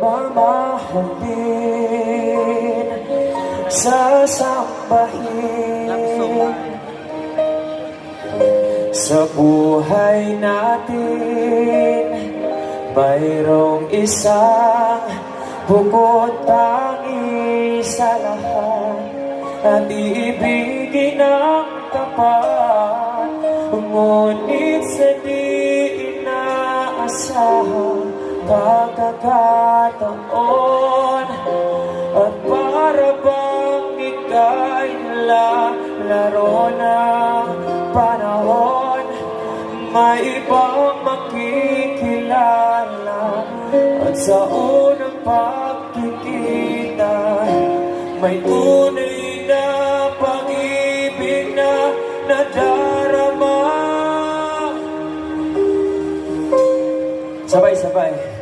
mamahalin, sasambahin. Sa buhay natin, mayroong isang bukod tangi sa lahat, at iibigin ang tapat, ngunit sa di inaasahang pagkakataon, at para bang ika'y nalalaro ng panahon, may ibang makikilala, at sa unang pagkikita may tunay na pag-ibig na nadarama. Sabay-sabay.